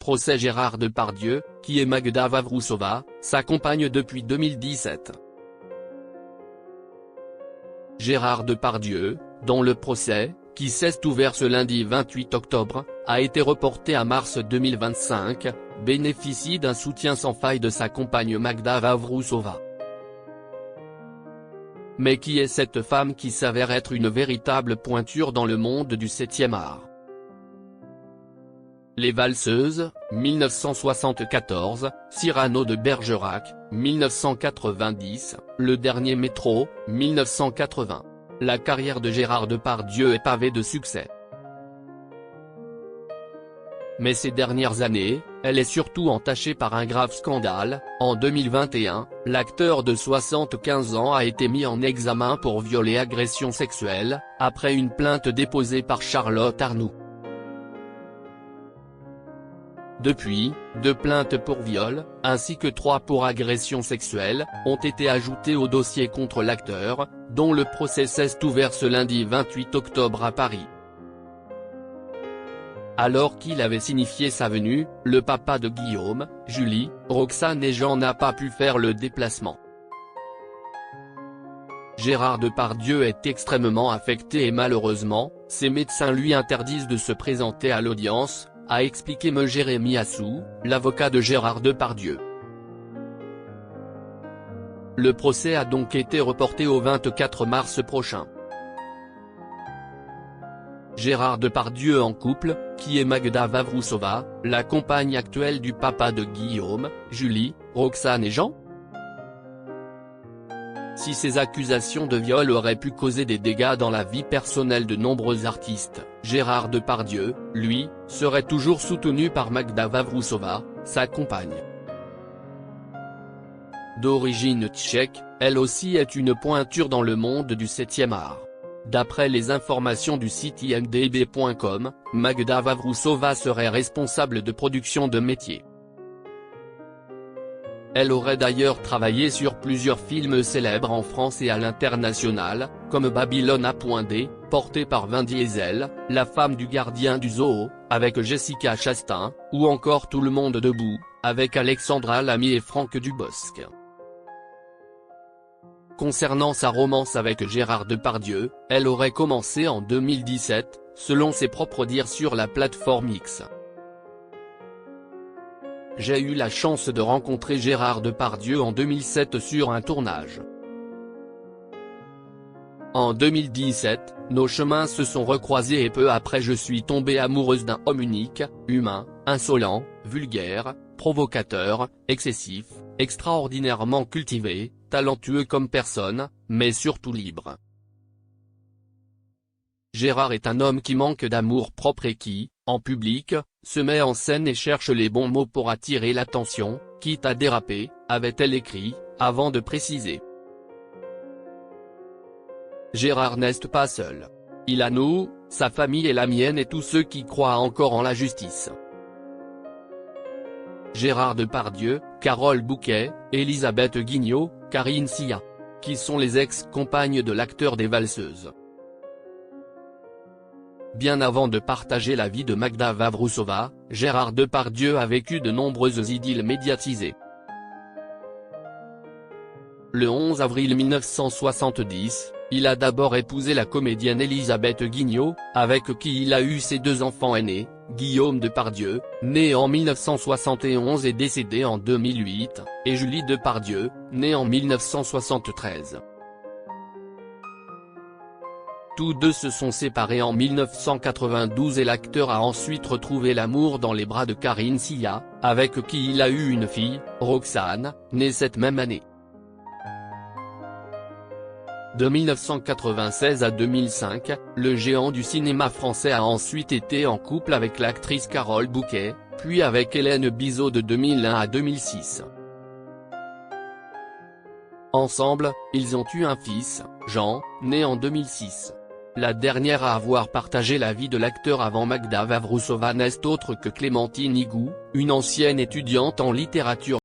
procès Gérard Depardieu, qui est Magda Vavrousova, sa compagne depuis 2017. Gérard Depardieu, dont le procès, qui s'est ouvert ce lundi 28 octobre, a été reporté à mars 2025, bénéficie d'un soutien sans faille de sa compagne Magda Vavrousova. Mais qui est cette femme qui s'avère être une véritable pointure dans le monde du 7e art? Les Valseuses, 1974, Cyrano de Bergerac, 1990, Le Dernier Métro, 1980. La carrière de Gérard Depardieu est pavée de succès. Mais ces dernières années, elle est surtout entachée par un grave scandale. En 2021, l'acteur de 75 ans a été mis en examen pour viol et agression sexuelle, après une plainte déposée par Charlotte Arnoux. Depuis, 2 plaintes pour viol, ainsi que 3 pour agression sexuelle, ont été ajoutées au dossier contre l'acteur, dont le procès s'est ouvert ce lundi 28 octobre à Paris. Alors qu'il avait signifié sa venue, le papa de Guillaume, Julie, Roxane et Jean n'a pas pu faire le déplacement. Gérard Depardieu est extrêmement affecté et malheureusement, ses médecins lui interdisent de se présenter à l'audience, a expliqué M. Jérémy Assou, l'avocat de Gérard Depardieu. Le procès a donc été reporté au 24 mars prochain. Gérard Depardieu en couple, qui est Magda Vavrousova, la compagne actuelle du papa de Guillaume, Julie, Roxane et Jean? Si ces accusations de viol auraient pu causer des dégâts dans la vie personnelle de nombreux artistes, Gérard Depardieu, lui, serait toujours soutenu par Magda Vavrousova, sa compagne. D'origine tchèque, elle aussi est une pointure dans le monde du 7e art. D'après les informations du site imdb.com, Magda Vavrousova serait responsable de production de métier. Elle aurait d'ailleurs travaillé sur plusieurs films célèbres en France et à l'international, comme Babylone A.D, porté par Vin Diesel, La femme du gardien du zoo, avec Jessica Chastain, ou encore Tout le monde debout, avec Alexandra Lamy et Franck Dubosc. Concernant sa romance avec Gérard Depardieu, elle aurait commencé en 2017, selon ses propres dires sur la plateforme X. J'ai eu la chance de rencontrer Gérard Depardieu en 2007 sur un tournage. En 2017, nos chemins se sont recroisés et peu après je suis tombée amoureuse d'un homme unique, humain, insolent, vulgaire, provocateur, excessif, extraordinairement cultivé, talentueux comme personne, mais surtout libre. Gérard est un homme qui manque d'amour propre et qui, en public, se met en scène et cherche les bons mots pour attirer l'attention, quitte à déraper, avait-elle écrit, avant de préciser. Gérard n'est pas seul. Il a nous, sa famille et la mienne et tous ceux qui croient encore en la justice. Gérard Depardieu, Carole Bouquet, Elisabeth Guignot, Karine Sia. Qui sont les ex-compagnes de l'acteur des Valseuses. Bien avant de partager la vie de Magda Vavrousova, Gérard Depardieu a vécu de nombreuses idylles médiatisées. Le 11 avril 1970, il a d'abord épousé la comédienne Elisabeth Guignot, avec qui il a eu ses 2 enfants aînés, Guillaume Depardieu, né en 1971 et décédé en 2008, et Julie Depardieu, née en 1973. Tous 2 se sont séparés en 1992 et l'acteur a ensuite retrouvé l'amour dans les bras de Karine Sia, avec qui il a eu une fille, Roxane, née cette même année. De 1996 à 2005, le géant du cinéma français a ensuite été en couple avec l'actrice Carole Bouquet, puis avec Hélène Bizot de 2001 à 2006. Ensemble, ils ont eu un fils, Jean, né en 2006. La dernière à avoir partagé la vie de l'acteur avant Magda Vavrousova n'est autre que Clémentine Higou, une ancienne étudiante en littérature.